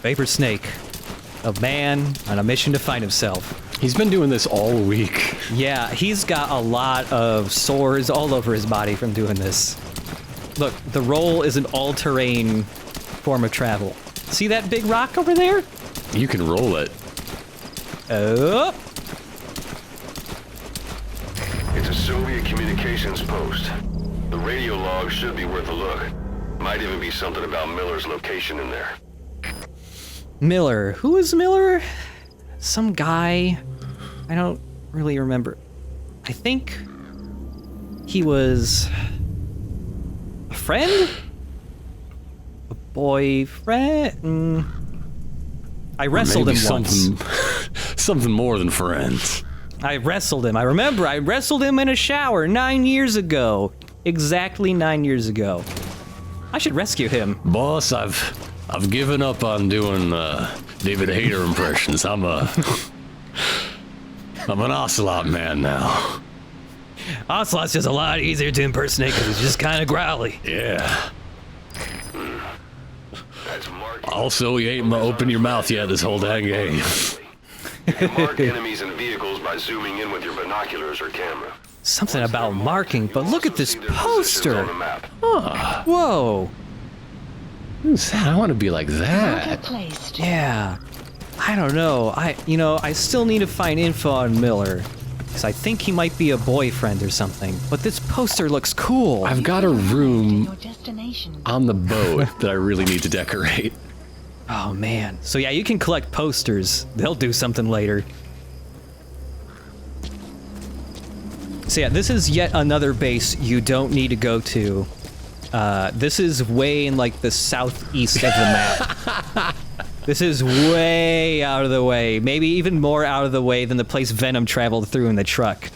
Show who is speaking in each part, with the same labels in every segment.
Speaker 1: Vapor Snake. A man on a mission to find himself.
Speaker 2: He's been doing this all week.
Speaker 1: Yeah, he's got a lot of sores all over his body from doing this. Look, the roll is an all-terrain form of travel. See that big rock over there?
Speaker 2: You can roll it.
Speaker 1: Oh.
Speaker 3: It's a Soviet communications post. The radio log should be worth a look. Might even be something about Miller's location in there.
Speaker 1: Miller. Who is Miller? Some guy. I don't really remember. I think he was a friend? A boyfriend? I wrestled him once.
Speaker 2: Something more than friends.
Speaker 1: I wrestled him. I remember I wrestled him in a shower 9 years ago. Exactly 9 years ago. I should rescue him.
Speaker 2: Boss, I've given up on doing David Hayter impressions. I'm an Ocelot man now.
Speaker 1: Ocelot's just a lot easier to impersonate because he's just kind of growly.
Speaker 2: Yeah.
Speaker 3: That's Mark.
Speaker 2: Also, you ain't opened your mouth yet this whole dang game.
Speaker 3: You can mark enemies and vehicles by zooming in with your binoculars or camera.
Speaker 1: Something about marking, but look at this
Speaker 3: See their positions on
Speaker 1: poster.
Speaker 3: the map.
Speaker 1: Whoa.
Speaker 2: Who's that? I want to be like that.
Speaker 4: Placed.
Speaker 1: Yeah. I don't know. I still need to find info on Miller. Because I think he might be a boyfriend or something. But this poster looks cool.
Speaker 2: I've got a room
Speaker 4: Your destination.
Speaker 2: on the boat that I really need to decorate.
Speaker 1: Oh, man. So yeah, you can collect posters. They'll do something later. So yeah, this is yet another base you don't need to go to. This is way in like the southeast of the map. This is way out of the way. Maybe even more out of the way than the place Venom traveled through in the truck.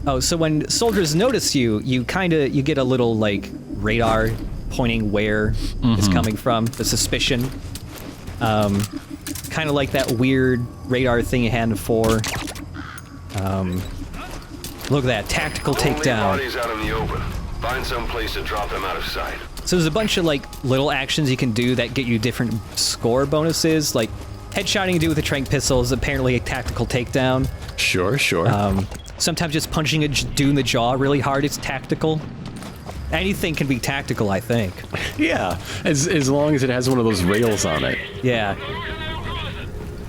Speaker 1: Oh, so when soldiers notice you, you get a little like radar pointing where it's coming from, the suspicion. Kind of like that weird radar thing you had before. Look at that, tactical takedown.
Speaker 3: Bodies out in the open. Find some place to drop them out of sight.
Speaker 1: So there's a bunch of like little actions you can do that get you different score bonuses, like headshotting you do with the tranq pistol is apparently a tactical takedown.
Speaker 2: Sure.
Speaker 1: Sometimes just punching a dude in the jaw really hard is tactical. Anything can be tactical, I think.
Speaker 2: Yeah, as long as it has one of those rails on it.
Speaker 1: Yeah.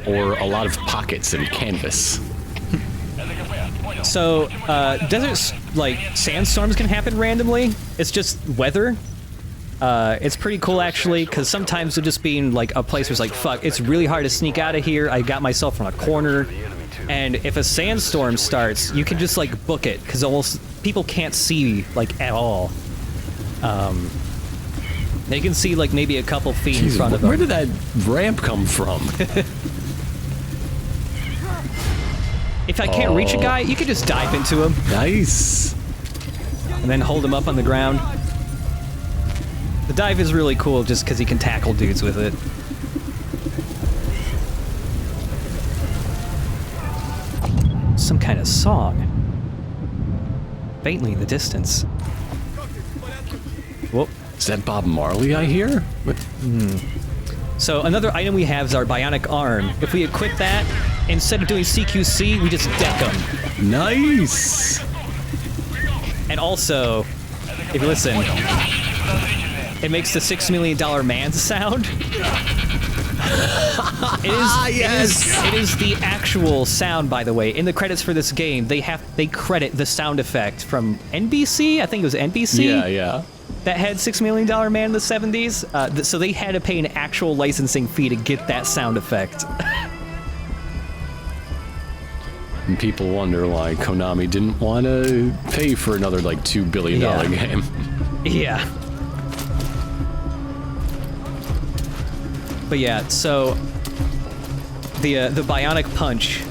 Speaker 2: Or a lot of pockets and canvas.
Speaker 1: So, desert, like, sandstorms can happen randomly. It's just weather. It's pretty cool, actually, because sometimes it'll just be in, like, a place where it's like, fuck, it's really hard to sneak out of here. I got myself in a corner. And if a sandstorm starts, you can just, like, book it, because almost people can't see, like, at all. They can see, like, maybe a couple feet in front of them.
Speaker 2: Where did that ramp come from?
Speaker 1: If I can't reach a guy, you can just dive into him
Speaker 2: Nice.
Speaker 1: and then hold him up on the ground. The dive is really cool just because you can tackle dudes with it. Some kind of song. Faintly in the distance. Whoop.
Speaker 2: Is that Bob Marley I hear? What?
Speaker 1: So another item we have is our bionic arm. If we equip that, instead of doing CQC, we just deck them.
Speaker 2: Nice.
Speaker 1: And also, if you listen, it makes the $6 million man sound. It is the actual sound, by the way. In the credits for this game, they credit the sound effect from NBC. I think it was NBC.
Speaker 2: Yeah.
Speaker 1: That had $6 Million Man in the 70s. So they had to pay an actual licensing fee to get that sound effect.
Speaker 2: And people wonder why Konami didn't want to pay for another like $2 billion game.
Speaker 1: Yeah. But yeah, so the bionic punch,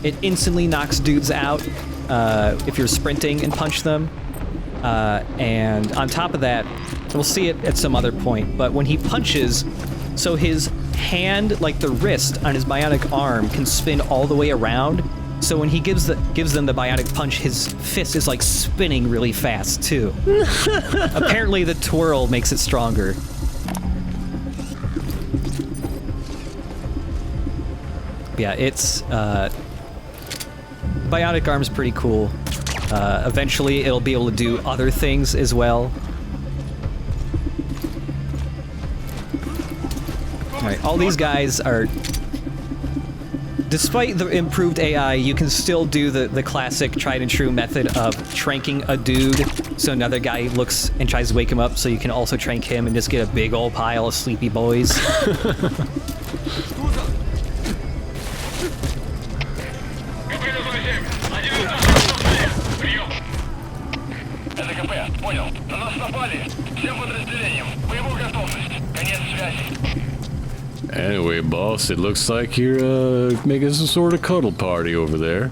Speaker 1: it instantly knocks dudes out if you're sprinting and punch them. And on top of that, we'll see it at some other point, but when he punches, so his hand, like the wrist on his bionic arm, can spin all the way around. So when he gives them the bionic punch, his fist is like spinning really fast too. Apparently the twirl makes it stronger. Yeah, it's bionic arm's pretty cool. Eventually, it'll be able to do other things as well. All right, all these guys are. Despite the improved AI, you can still do the classic tried and true method of tranking a dude so another guy looks and tries to wake him up so you can also trank him and just get a big old pile of sleepy boys.
Speaker 2: Anyway, boss, it looks like you're making some sort of cuddle party over there.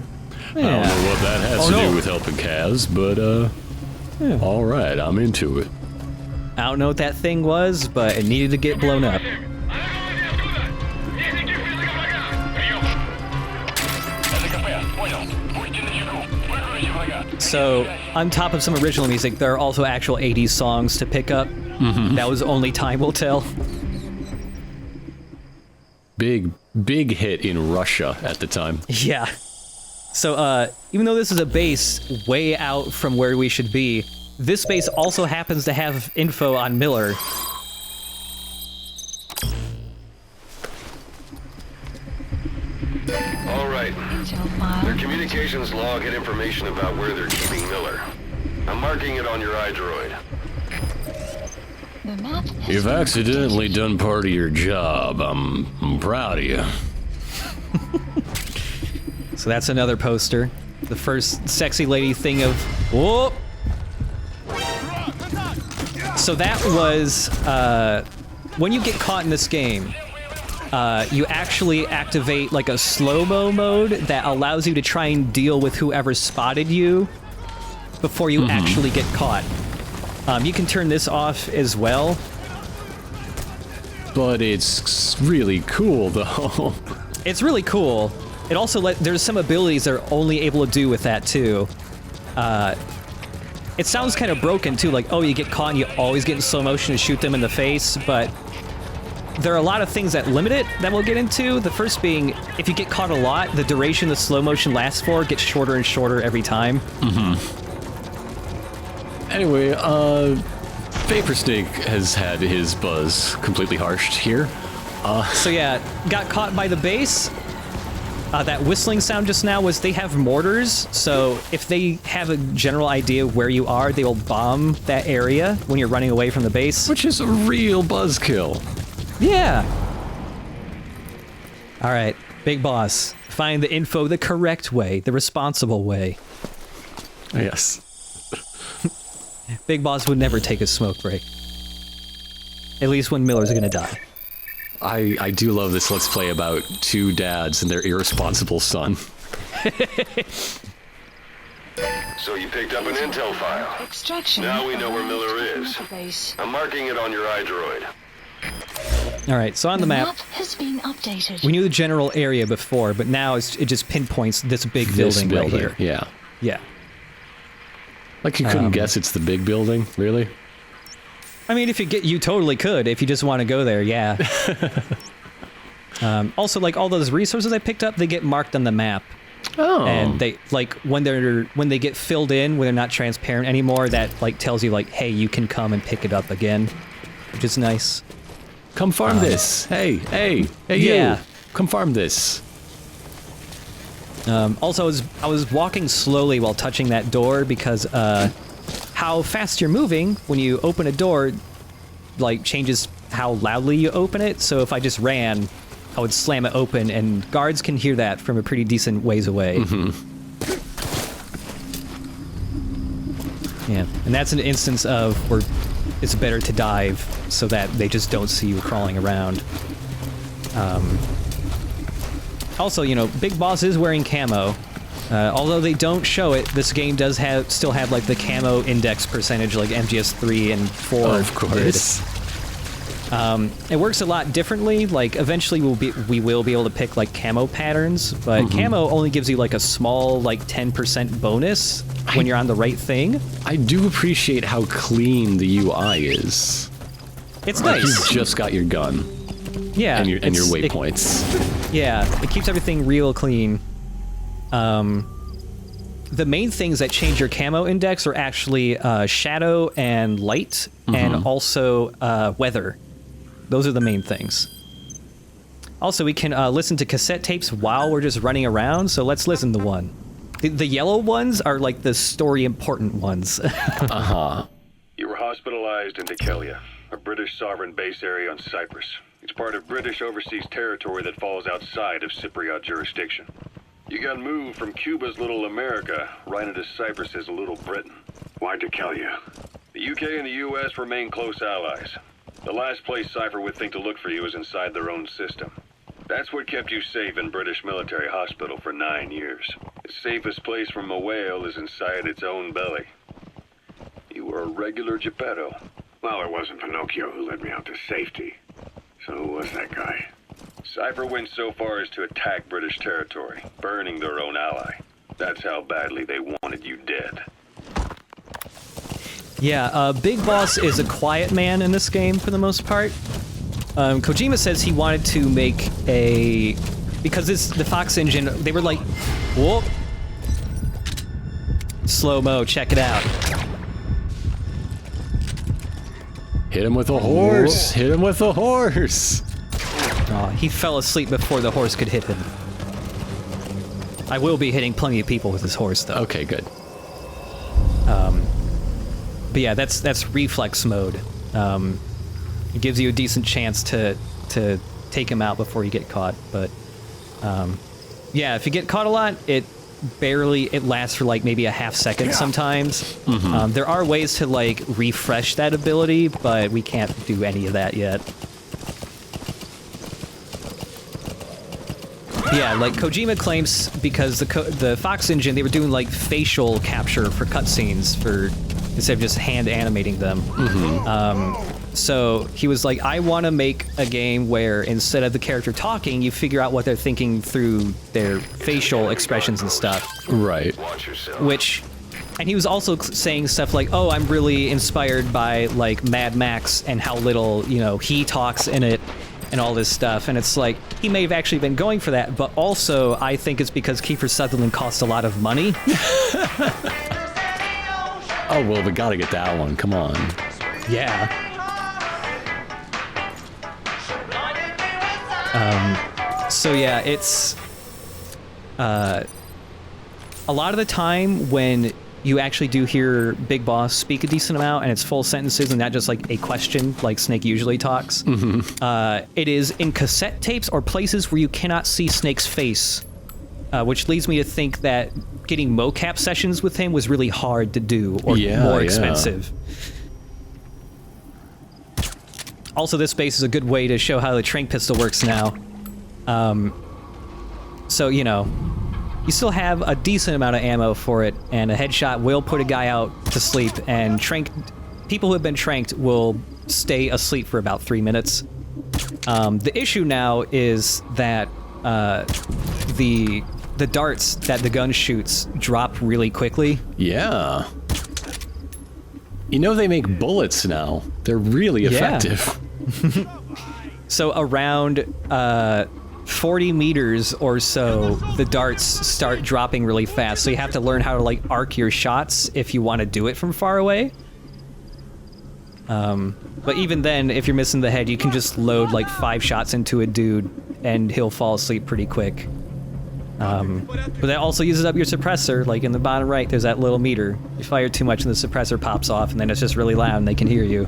Speaker 2: I don't know what that has to do with helping Kaz, but all right, I'm into it.
Speaker 1: I don't know what that thing was, but it needed to get blown up. So, on top of some original music, there are also actual 80s songs to pick up. That was only time will tell.
Speaker 2: Big hit in Russia at the time.
Speaker 1: Yeah. So, even though this is a base way out from where we should be, this base also happens to have info on Miller.
Speaker 3: All right. Their communications log had information about where they're keeping Miller. I'm marking it on your iDroid.
Speaker 2: You've accidentally done part of your job. I'm proud of you.
Speaker 1: So that's another poster. The first sexy lady thing of... Whoop! So that was... when you get caught in this game, you actually activate like a slow-mo mode that allows you to try and deal with whoever spotted you before you actually get caught. You can turn this off as well.
Speaker 2: But it's really cool, though.
Speaker 1: It's really cool. It also there's some abilities they're only able to do with that too. It sounds kind of broken too, like, oh, you get caught and you always get in slow motion to shoot them in the face, but there are a lot of things that limit it that we'll get into. The first being, if you get caught a lot, the duration the slow motion lasts for gets shorter and shorter every time.
Speaker 2: Anyway, Vapor Snake has had his buzz completely harshed here.
Speaker 1: So yeah, got caught by the base. That whistling sound just now was they have mortars, so if they have a general idea where you are, they will bomb that area when you're running away from the base.
Speaker 2: Which is a real buzzkill.
Speaker 1: Yeah. All right, Big Boss. Find the info the correct way, the responsible way.
Speaker 2: Yes.
Speaker 1: Big Boss would never take a smoke break. At least when Miller's gonna die.
Speaker 2: I do love this Let's Play about two dads and their irresponsible son.
Speaker 3: So you picked up an intel file.
Speaker 4: Extraction.
Speaker 3: Now we know where Miller is. I'm marking it on your iDroid.
Speaker 1: All right, so on the map,
Speaker 4: has been updated.
Speaker 1: we knew the general area before, but now it just pinpoints this big
Speaker 2: This
Speaker 1: building right
Speaker 2: building,
Speaker 1: here.
Speaker 2: yeah.
Speaker 1: Yeah.
Speaker 2: Like you couldn't guess it's the big building, really?
Speaker 1: I mean, you totally could if you just want to go there, yeah. Also, like all those resources I picked up, they get marked on the map,
Speaker 2: Oh.
Speaker 1: and they like when they get filled in, when they're not transparent anymore, that like tells you like, hey, you can come and pick it up again, which is nice.
Speaker 2: Come farm this. Hey,
Speaker 1: Yeah.
Speaker 2: you. Come farm this.
Speaker 1: Also, I was walking slowly while touching that door because how fast you're moving when you open a door like changes how loudly you open it. So if I just ran, I would slam it open, and guards can hear that from a pretty decent ways away. Yeah, and that's an instance of where it's better to dive so that they just don't see you crawling around. Also, you know, Big Boss is wearing camo. Although they don't show it, this game does still have like the camo index percentage like MGS3 and 4
Speaker 2: Of course.
Speaker 1: did. It works a lot differently. Like eventually we will be able to pick like camo patterns, but camo only gives you like a small like 10% bonus when you're on the right thing.
Speaker 2: I do appreciate how clean the UI is.
Speaker 1: It's
Speaker 2: Like
Speaker 1: nice.
Speaker 2: you've just got your gun.
Speaker 1: Yeah.
Speaker 2: And your
Speaker 1: it's-
Speaker 2: waypoints.
Speaker 1: Yeah, it keeps everything real clean. The main things that change your camo index are actually shadow and light, and also weather. Those are the main things. Also, we can listen to cassette tapes while we're just running around, so let's listen to one. The yellow ones are like the story important ones.
Speaker 3: You were hospitalized in Dikelia, a British sovereign base area on Cyprus. It's part of British overseas territory that falls outside of Cypriot jurisdiction. You got moved from Cuba's Little America right into Cyprus's Little Britain. Why Dikelia? The UK and the US remain close allies. The last place Cypher would think to look for you is inside their own system. That's what kept you safe in British military hospital for 9 years. The safest place from a whale is inside its own belly. You were a regular Geppetto. Well, it wasn't Pinocchio who led me out to safety. So who was that guy? Cypher went so far as to attack British territory, burning their own ally. That's how badly they wanted you dead.
Speaker 1: Yeah, Big Boss is a quiet man in this game for the most part. Kojima says he wanted to make a... Because the Fox engine, they were like... Whoa! Slow-mo, check it out.
Speaker 2: Hit him with a horse! Hit him with a horse!
Speaker 1: Oh, he fell asleep before the horse could hit him. I will be hitting plenty of people with this horse, though.
Speaker 2: Okay, good.
Speaker 1: But yeah, that's reflex mode. It gives you a decent chance to take him out before you get caught. But yeah, if you get caught a lot, it lasts for like maybe a half second sometimes. There are ways to like refresh that ability, but we can't do any of that yet. Yeah, like Kojima claims because the Fox engine, they were doing like facial capture for cutscenes instead of just hand animating them. So he was like, I want to make a game where instead of the character talking, you figure out what they're thinking through their facial expressions and stuff.
Speaker 2: Right.
Speaker 3: Watch yourself.
Speaker 1: And he was also saying stuff like, oh, I'm really inspired by like Mad Max and how little, he talks in it and all this stuff. And it's like, he may have actually been going for that, but also I think it's because Kiefer Sutherland cost a lot of money.
Speaker 2: Oh, well, we gotta get that one. Come on.
Speaker 1: Yeah. So yeah, it's a lot of the time when you actually do hear Big Boss speak a decent amount and it's full sentences and not just like a question like Snake usually talks, it is in cassette tapes or places where you cannot see Snake's face, which leads me to think that getting mocap sessions with him was really hard to do or more expensive. Also, this base is a good way to show how the tranq pistol works now. So, you still have a decent amount of ammo for it, and a headshot will put a guy out to sleep, and people who have been tranked will stay asleep for about 3 minutes. The issue now is that the darts that the gun shoots drop really quickly.
Speaker 2: Yeah. They make bullets now. They're really effective.
Speaker 1: So around 40 meters or so, the darts start dropping really fast. So you have to learn how to like arc your shots if you want to do it from far away. But even then, if you're missing the head, you can just load like 5 shots into a dude and he'll fall asleep pretty quick. But that also uses up your suppressor. Like in the bottom right, there's that little meter. You fire too much and the suppressor pops off, and then it's just really loud and they can hear you.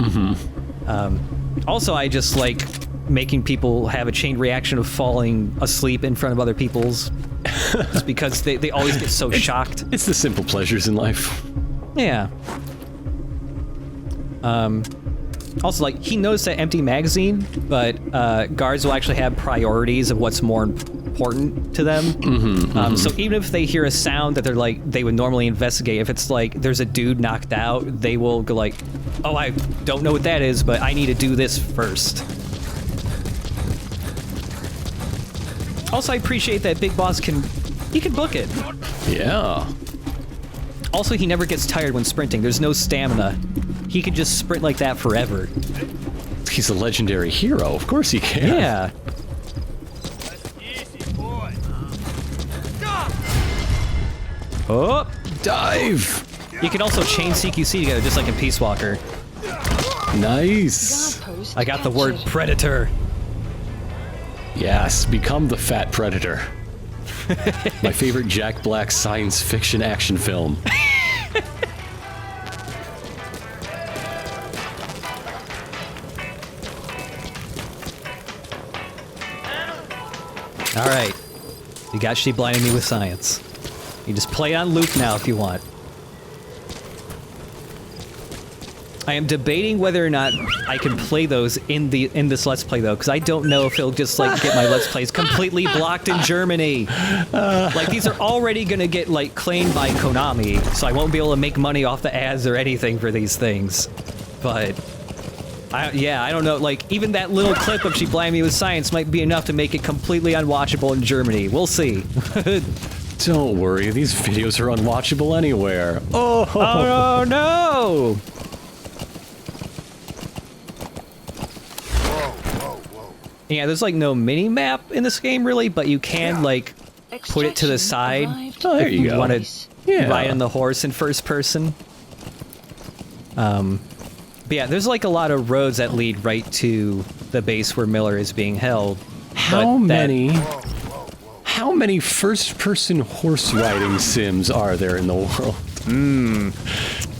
Speaker 1: Also, I just like making people have a chain reaction of falling asleep in front of other people's, just because they always get so shocked.
Speaker 2: It's the simple pleasures in life.
Speaker 1: Yeah. Also, like, he knows that empty magazine, but guards will actually have priorities of what's more important to them. So even if they hear a sound that they would normally investigate, if it's like there's a dude knocked out, they will go like, oh, I don't know what that is, but I need to do this first. Also, I appreciate that Big Boss can book it.
Speaker 2: Yeah.
Speaker 1: Also, he never gets tired when sprinting. There's no stamina. He could just sprint like that forever.
Speaker 2: It's he's a legendary hero. Of course he can.
Speaker 1: Yeah. Oh!
Speaker 2: Dive!
Speaker 1: You can also chain CQC together, just like in Peace Walker.
Speaker 2: Nice.
Speaker 1: I got the word predator.
Speaker 2: Yes, become the Fat Predator. My favorite Jack Black science fiction action film.
Speaker 1: Alright. You got She Blinded Me with Science. You just play on loop now if you want. I am debating whether or not I can play those in this Let's Play though, because I don't know if it'll just like get my Let's Plays completely blocked in Germany. Like these are already gonna get like claimed by Konami, so I won't be able to make money off the ads or anything for these things. But I don't know. Like even that little clip of She Blinded Me with Science might be enough to make it completely unwatchable in Germany. We'll see.
Speaker 2: Don't worry, these videos are unwatchable anywhere.
Speaker 1: Oh no! Yeah, there's like no mini map in this game really, but you can like put it to the side
Speaker 2: Oh, there
Speaker 1: if
Speaker 2: you
Speaker 1: you
Speaker 2: go.
Speaker 1: want to
Speaker 2: Yeah.
Speaker 1: ride on the horse in first person. But yeah, there's like a lot of roads that lead right to the base where Miller is being held.
Speaker 2: How
Speaker 1: But that-
Speaker 2: How many first-person horse riding sims are there in the world?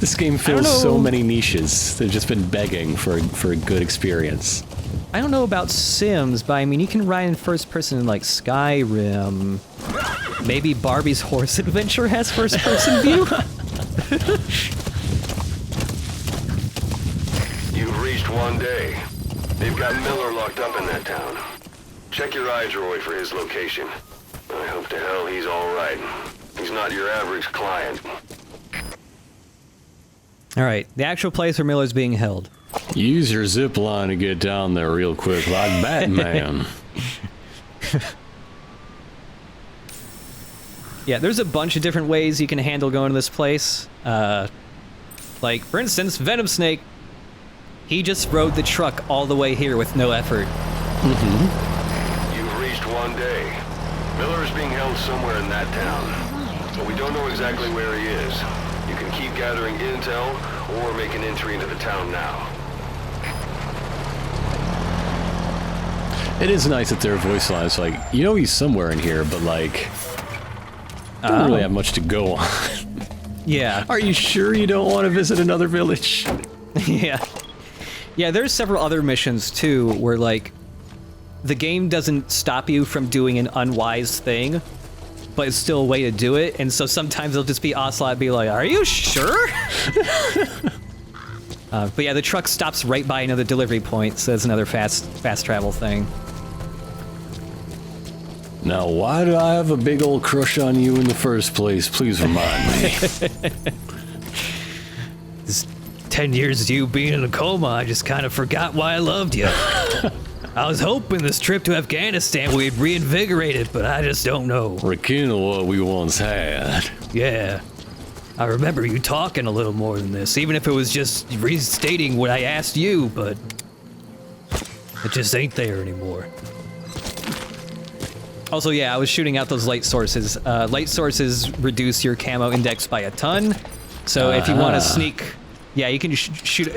Speaker 2: This game fills so
Speaker 1: know.
Speaker 2: many niches. They've just been begging for a good experience.
Speaker 1: I don't know about Sims, but I mean, you can ride in first person in like Skyrim. Maybe Barbie's Horse Adventure has first person view?
Speaker 3: You've reached one day. They've got Miller locked up in that town. Check your iDroid for his location. I hope to hell he's all right. He's not your average client.
Speaker 1: Alright, the actual place where Miller's being held.
Speaker 2: Use your zip line to get down there real quick, like Batman.
Speaker 1: Yeah, there's a bunch of different ways you can handle going to this place. Like, for instance, Venom Snake. He just rode the truck all the way here with no effort.
Speaker 3: You've reached one day. Miller is being held somewhere in that town, but we don't know exactly where he is. You can keep gathering intel or make an entry into the town now.
Speaker 2: It is nice that their voice lines like, you know he's somewhere in here, but like, don't really have much to go on.
Speaker 1: Yeah.
Speaker 2: Are you sure you don't want to visit another village?
Speaker 1: Yeah. Yeah, there's several other missions too where like the game doesn't stop you from doing an unwise thing, but it's still a way to do it, and so sometimes it'll just be Ocelot be like, are you sure? But yeah, the truck stops right by another delivery point, so that's another fast travel thing.
Speaker 2: Now, why do I have a big old crush on you in the first place? Please remind me.
Speaker 1: This 10 years of you being in a coma, I just kind of forgot why I loved you. I was hoping this trip to Afghanistan we'd reinvigorate it, but I just don't know.
Speaker 2: Rekindle what we once had.
Speaker 1: Yeah. I remember you talking a little more than this, even if it was just restating what I asked you, but it just ain't there anymore. Also, yeah, I was shooting out those light sources. Light sources reduce your camo index by a ton, so if you want to sneak, yeah, you can shoot.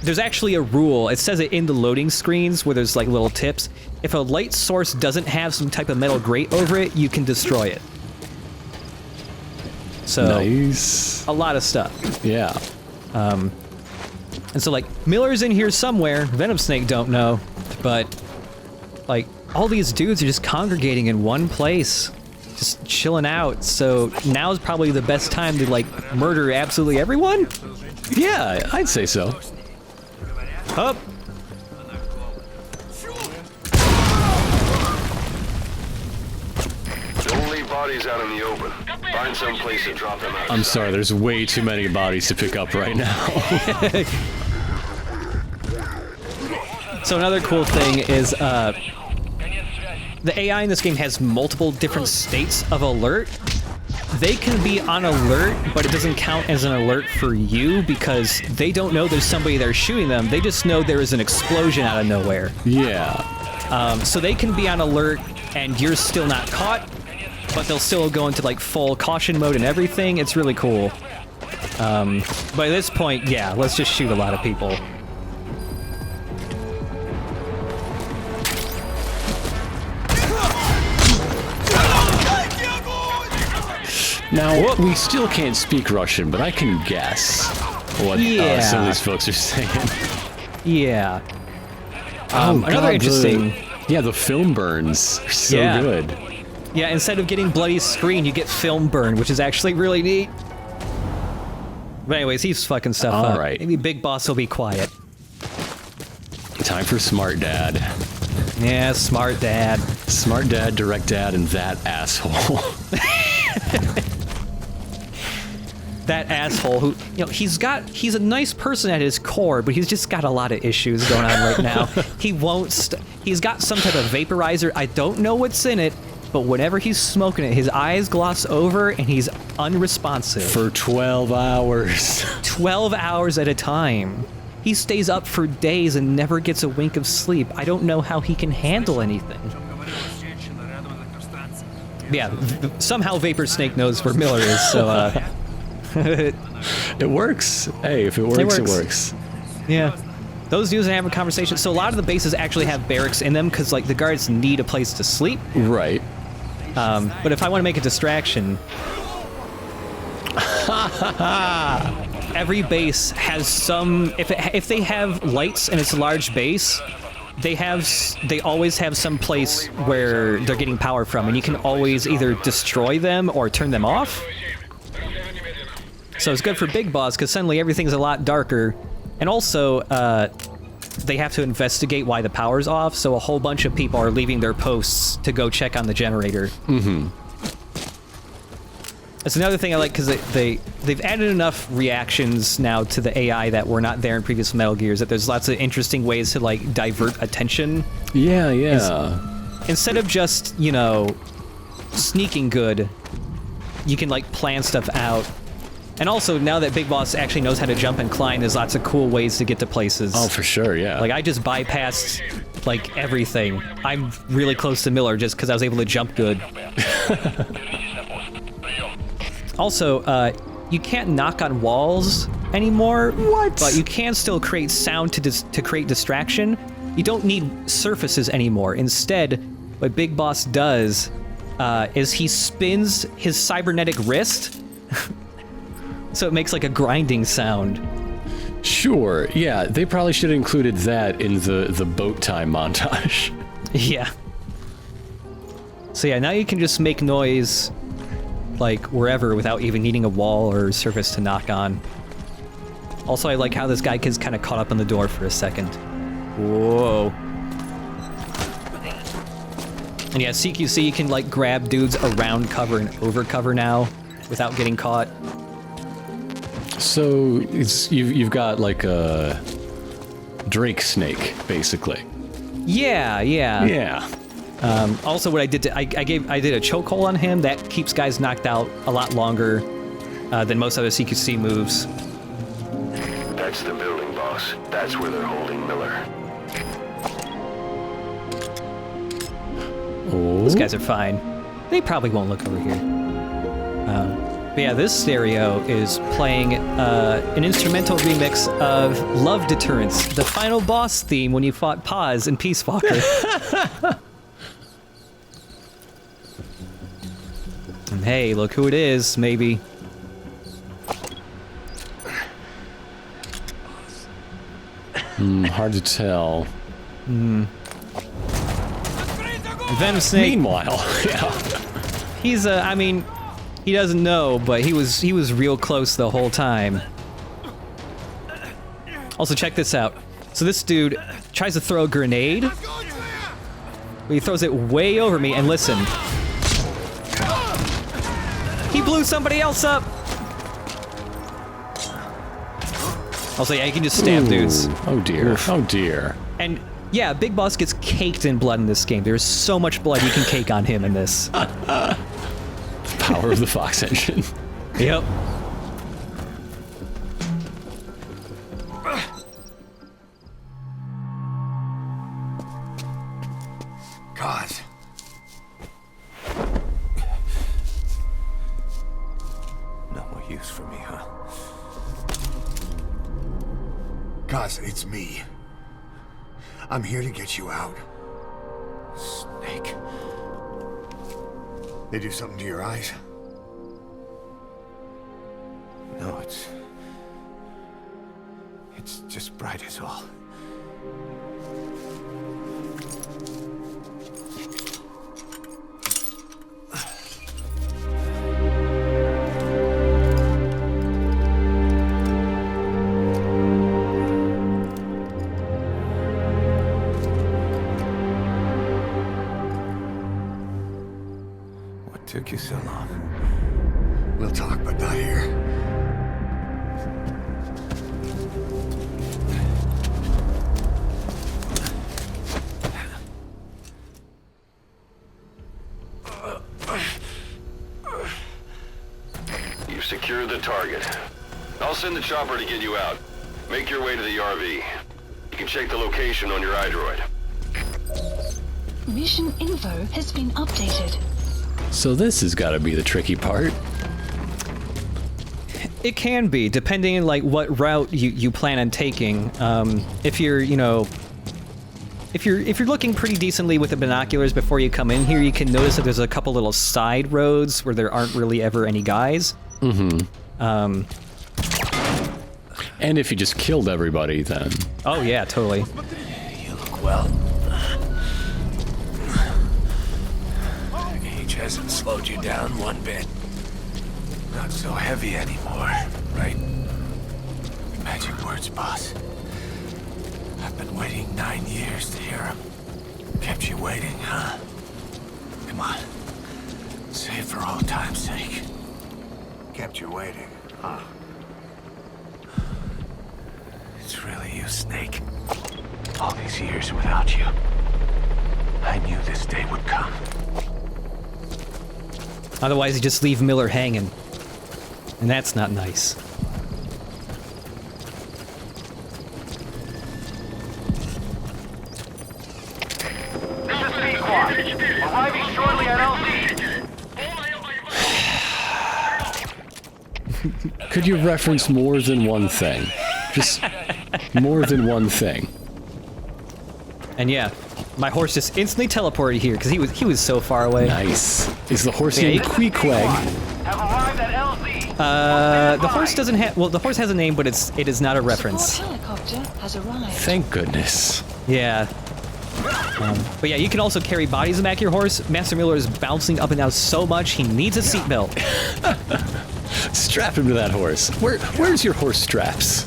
Speaker 1: There's actually a rule. It says it in the loading screens where there's like little tips. If a light source doesn't have some type of metal grate over it, you can destroy it. So,
Speaker 2: Nice.
Speaker 1: a lot of stuff.
Speaker 2: Yeah.
Speaker 1: And so, like, Miller's in here somewhere. Venom Snake don't know, but like all these dudes are just congregating in one place, just chilling out. So now's probably the best time to like murder absolutely everyone.
Speaker 2: Yeah, I'd say so.
Speaker 1: Up.
Speaker 3: Don't leave bodies out in the open. Find some place to drop them out.
Speaker 2: I'm sorry, there's way too many bodies to pick up right now.
Speaker 1: So another cool thing is the AI in this game has multiple different states of alert. they can be on alert, but it doesn't count as an alert for you because they don't know there's somebody there shooting them. They just know there is an explosion out of nowhere.
Speaker 2: Yeah.
Speaker 1: So they can be on alert and you're still not caught, but they'll still go into like full caution mode and everything. It's really cool. But at this point, yeah, let's just shoot a lot of people.
Speaker 2: Now, we still can't speak Russian, but I can guess what some of these folks are saying.
Speaker 1: Yeah.
Speaker 2: Another
Speaker 1: God,
Speaker 2: interesting... the film burns are so good.
Speaker 1: Yeah, instead of getting bloody screen, you get film burn, which is actually really neat. But anyways, he's fucking stuff up.
Speaker 2: All right.
Speaker 1: Maybe Big Boss will be quiet.
Speaker 2: Time for Smart Dad.
Speaker 1: Yeah, Smart Dad.
Speaker 2: Smart Dad, Direct Dad, and that asshole.
Speaker 1: That asshole who, he's a nice person at his core, but he's just got a lot of issues going on right now. He won't, he's got some type of vaporizer. I don't know what's in it, but whenever he's smoking it, his eyes gloss over and he's unresponsive.
Speaker 2: For 12 hours.
Speaker 1: 12 hours at a time. He stays up for days and never gets a wink of sleep. I don't know how he can handle anything. Yeah, somehow Vapor Snake knows where Miller is, so,
Speaker 2: It works. Hey, if it works, it works.
Speaker 1: Yeah. Those dudes are having a conversation. So a lot of the bases actually have barracks in them because, like, the guards need a place to sleep.
Speaker 2: Right.
Speaker 1: But if I want to make a distraction... every base has some... If they have lights and it's a large base, they always have some place where they're getting power from, and you can always either destroy them or turn them off. So it's good for Big Boss, because suddenly everything's a lot darker. And also, they have to investigate why the power's off, so a whole bunch of people are leaving their posts to go check on the generator.
Speaker 2: Mm-hmm.
Speaker 1: That's another thing I like, because they've added enough reactions now to the AI that were not there in previous Metal Gears, that there's lots of interesting ways to, like, divert attention.
Speaker 2: Yeah.
Speaker 1: Instead of just, sneaking good, you can, like, plan stuff out. And also, now that Big Boss actually knows how to jump and climb, there's lots of cool ways to get to places.
Speaker 2: Oh, for sure, yeah.
Speaker 1: Like, I just bypassed, like, everything. I'm really close to Miller just because I was able to jump good. Also, you can't knock on walls anymore.
Speaker 2: What?
Speaker 1: But you can still create sound to create distraction. You don't need surfaces anymore. Instead, what Big Boss does is he spins his cybernetic wrist... So it makes like a grinding sound.
Speaker 2: Sure, yeah, they probably should have included that in the boat time montage.
Speaker 1: Yeah. So yeah, now you can just make noise, like, wherever without even needing a wall or surface to knock on. Also, I like how this guy gets kind of caught up in the door for a second. Whoa. And yeah, CQC, you can, like, grab dudes around cover and over cover now without getting caught.
Speaker 2: So you've got like a Drake snake, basically.
Speaker 1: Yeah. Also, what I did I did a chokehold on him that keeps guys knocked out a lot longer than most other CQC moves.
Speaker 3: That's the building, boss. That's where they're holding Miller.
Speaker 2: Oh.
Speaker 1: Those guys are fine. They probably won't look over here. But yeah, this stereo is playing an instrumental remix of Love Deterrence, the final boss theme when you fought Paz in Peace Walker. And hey, look who it is, maybe.
Speaker 2: Hard to tell.
Speaker 1: Venom Snake.
Speaker 2: Meanwhile, yeah.
Speaker 1: He's I mean, he doesn't know, but he was real close the whole time. Also, check this out. So this dude tries to throw a grenade, but he throws it way over me, and listen. He blew somebody else up! Also, yeah, you can just stab dudes.
Speaker 2: Oh dear, oh dear.
Speaker 1: And yeah, Big Boss gets caked in blood in this game. There's so much blood you can cake on him in this.
Speaker 2: power of the Fox engine.
Speaker 1: Yep.
Speaker 4: God. No more use for me, huh? Gaz, it's me. I'm here to get you out. Snake. They do something to your eyes? No, it's just bright as all. What took you so long? We'll talk, but not here.
Speaker 3: You've secured the target. I'll send the chopper to get you out. Make your way to the RV. You can check the location on your iDroid.
Speaker 5: Mission info has been updated.
Speaker 2: So this has got to be the tricky part.
Speaker 1: It can be, depending on like what route you plan on taking. If you're, you know, if you're looking pretty decently with the binoculars before you come in here, you can notice that there's a couple little side roads where there aren't really ever any guys.
Speaker 2: Mm-hmm. And if you just killed everybody, then...
Speaker 1: Oh yeah, totally.
Speaker 4: You look well. Age hasn't slowed you down one bit. Not so heavy anymore, right? Magic words, boss. I've been waiting 9 years to hear them. Kept you waiting, huh? Come on. Say it for old time's sake. Kept you waiting, huh? It's really you, Snake. All these years without you. I knew this day would come.
Speaker 1: Otherwise, you just leave Miller hanging. And that's not nice.
Speaker 6: This is Pequod. Arriving shortly at LZ.
Speaker 2: Could you reference more than one thing? Just more than one thing.
Speaker 1: And yeah, my horse just instantly teleported here because he was so far away.
Speaker 2: Nice. Is the horse
Speaker 1: Yeah,
Speaker 2: named
Speaker 1: you-
Speaker 2: Queequeg?
Speaker 6: Have arrived at LZ.
Speaker 1: The horse doesn't have. Well, the horse has a name, but it is not a reference.
Speaker 5: Support helicopter has arrived.
Speaker 2: Thank goodness.
Speaker 1: Yeah. But yeah, you can also carry bodies back your horse. Master Miller is bouncing up and down so much he needs a seatbelt.
Speaker 2: Strap him to that horse. Where's your horse straps?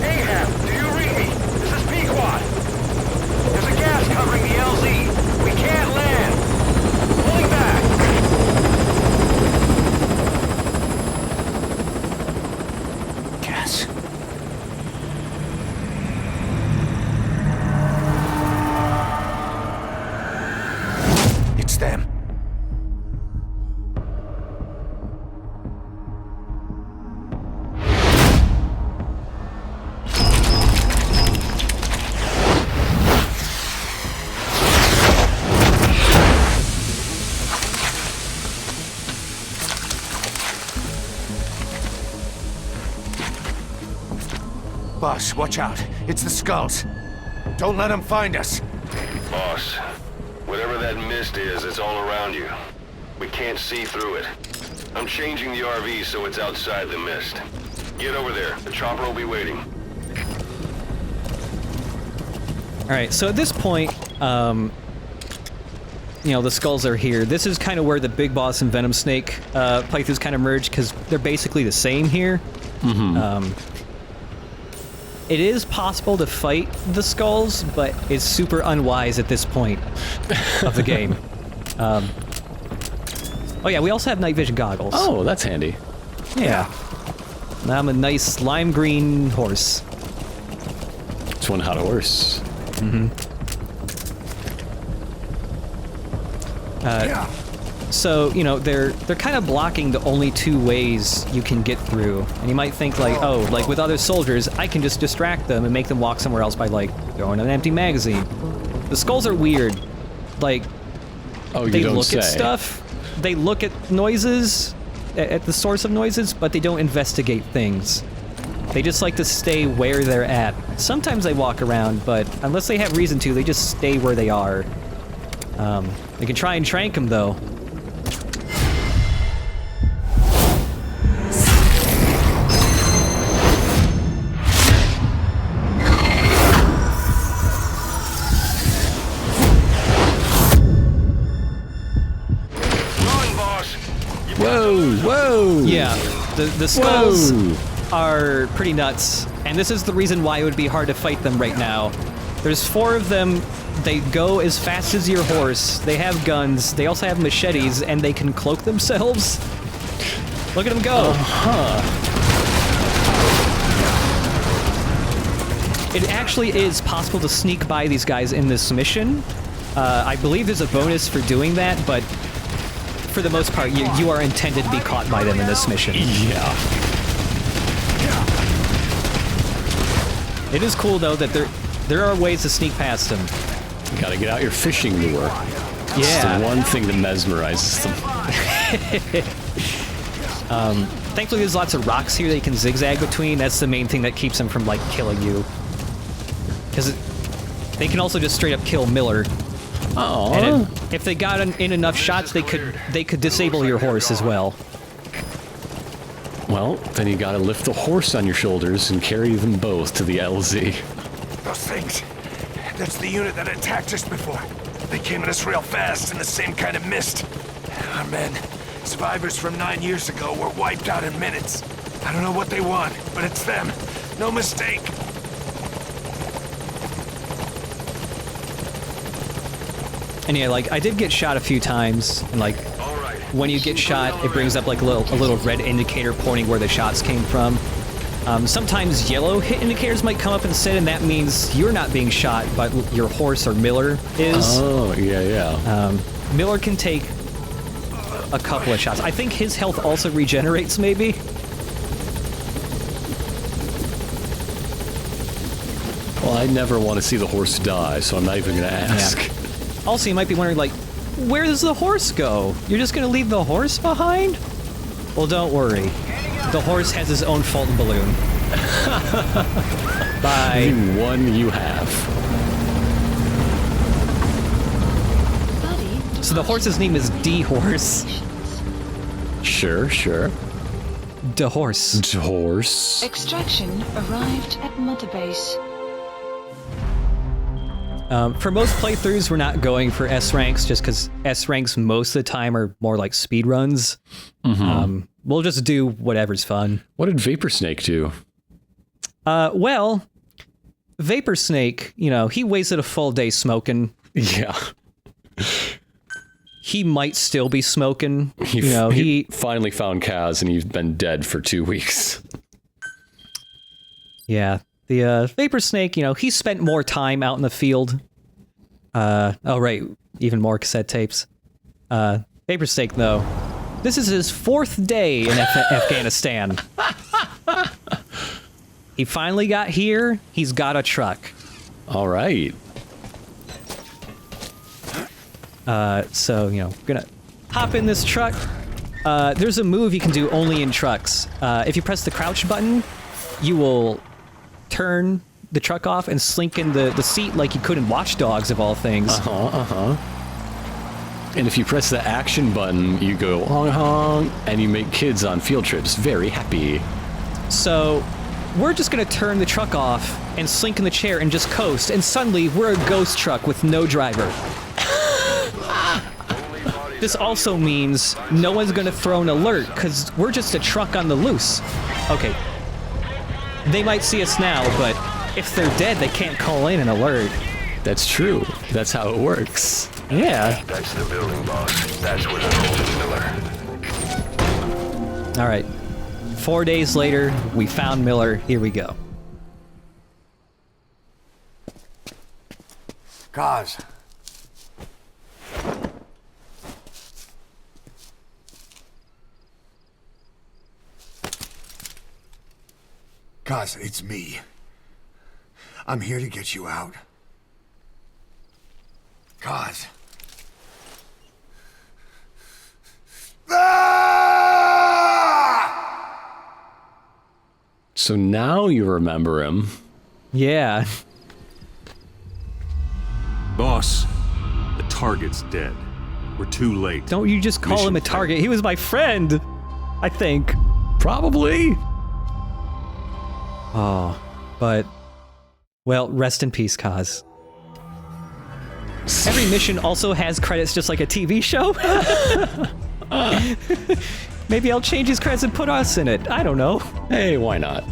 Speaker 6: Ahab, do you read me? This is Pequod. There's a gas covering the LZ. We can't land. Pulling back.
Speaker 4: Gas. It's them. Boss, watch out. It's the skulls. Don't let them find us.
Speaker 3: Boss, whatever that mist is, it's all around you. We can't see through it. I'm changing the RV so it's outside the mist. Get over there. The chopper will be waiting.
Speaker 1: All right, so at this point, you know, the skulls are here. This is kind of where the Big Boss and Venom Snake playthroughs kind of merge because they're basically the same here. Mm-hmm. It is possible to fight the skulls, but it's super unwise at this point of the game. Oh yeah, we also have night vision goggles.
Speaker 2: Oh, that's handy.
Speaker 1: Yeah. Now I'm a nice lime green horse.
Speaker 2: It's one hot horse.
Speaker 1: So, you know, they're kind of blocking the only two ways you can get through. And you might think like, oh, like with other soldiers, I can just distract them and make them walk somewhere else by like throwing an empty magazine. The skulls are weird. Like,
Speaker 2: Oh, you
Speaker 1: they
Speaker 2: don't
Speaker 1: look
Speaker 2: say.
Speaker 1: at stuff, they look at noises, at the source of noises, but they don't investigate things. They just like to stay where they're at. Sometimes they walk around, but unless they have reason to, they just stay where they are. They can try and trank them, though.
Speaker 6: Run, boss.
Speaker 2: Whoa, whoa!
Speaker 1: Yeah, the skulls
Speaker 2: Whoa!
Speaker 1: are pretty nuts, and this is the reason why it would be hard to fight them right now. There's 4 of them. They go as fast as your horse. They have guns. They also have machetes, and they can cloak themselves. Look at them go. It actually is possible to sneak by these guys in this mission. I believe there's a bonus for doing that, but for the most part, you are intended to be caught by them in this mission.
Speaker 2: Yeah.
Speaker 1: It is cool, though, that there are ways to sneak past them.
Speaker 2: You gotta get out your fishing lure. It's
Speaker 1: Yeah.
Speaker 2: the one thing that mesmerizes them.
Speaker 1: Thankfully, there's lots of rocks here that you can zigzag between. That's the main thing that keeps them from, like, killing you. Because they can also just straight up kill Miller.
Speaker 2: Oh.
Speaker 1: And if they got in enough shots, they could disable your horse as well.
Speaker 2: Well, then you gotta lift the horse on your shoulders and carry them both to the LZ.
Speaker 4: Those things. That's the unit that attacked us before. They came at us real fast in the same kind of mist. Our men, survivors from 9 years ago, were wiped out in minutes. I don't know what they want, but it's them. No mistake.
Speaker 1: And yeah, like, I did get shot a few times, and like, when you get shot, it brings up like a little red indicator pointing where the shots came from. Sometimes yellow hit indicators might come up instead, and that means you're not being shot, but your horse or Miller is.
Speaker 2: Oh, yeah, yeah.
Speaker 1: Miller can take a couple of shots. I think his health also regenerates, maybe?
Speaker 2: Well, I never want to see the horse die, so I'm not even gonna ask.
Speaker 1: Yeah. Also, you might be wondering, like, where does the horse go? You're just gonna leave the horse behind? Well, don't worry. The horse has his own Fulton balloon. Bye.
Speaker 2: The one you have.
Speaker 5: Buddy,
Speaker 1: So the horse's name is D-Horse.
Speaker 2: Sure, sure.
Speaker 1: D-Horse.
Speaker 2: Horse.
Speaker 5: extraction arrived at Mother Base.
Speaker 1: For most playthroughs, we're not going for S ranks just because S ranks most of the time are more like speed runs. We'll just do whatever's fun.
Speaker 2: What did Vapor Snake do?
Speaker 1: Well, Vapor Snake, you know, he wasted a full day smoking.
Speaker 2: Yeah.
Speaker 1: He might still be smoking.
Speaker 2: He finally found Kaz, and he's been dead for 2 weeks.
Speaker 1: Yeah. The Vapor Snake, you know, he spent more time out in the field. Oh, right. Even more cassette tapes. Vapor Snake, though. This is his 4th day in Afghanistan. He finally got here. He's got a truck.
Speaker 2: All right.
Speaker 1: So, you know, gonna hop in this truck. There's a move you can do only in trucks. If you press the crouch button, you will turn the truck off and slink in the seat like you could in Watch Dogs, of all things.
Speaker 2: And if you press the action button, you go honk honk, and you make kids on field trips very happy.
Speaker 1: So, we're just gonna turn the truck off and slink in the chair and just coast, and suddenly we're a ghost truck with no driver. This also means no one's gonna throw an alert, because we're just a truck on the loose. Okay. They might see us now, but if they're dead, they can't call in an alert.
Speaker 2: That's true. That's how it works.
Speaker 1: Yeah.
Speaker 3: That's the building, boss. That's where the hole is, Miller.
Speaker 1: All right. 4 days later, we found Miller. Here we go.
Speaker 4: Kaz. Kaz, it's me. I'm here to get you out. Kaz.
Speaker 2: So now you remember him.
Speaker 1: Yeah.
Speaker 7: Boss, the target's dead. We're too late.
Speaker 1: Don't you just call
Speaker 7: Mission
Speaker 1: him a target? He was my friend, I think.
Speaker 2: Probably.
Speaker 1: Oh, but, well, rest in peace, Kaz. Every mission also has credits just like a TV show. Maybe I'll change his credits and put us in it. I don't know.
Speaker 2: Hey, why not?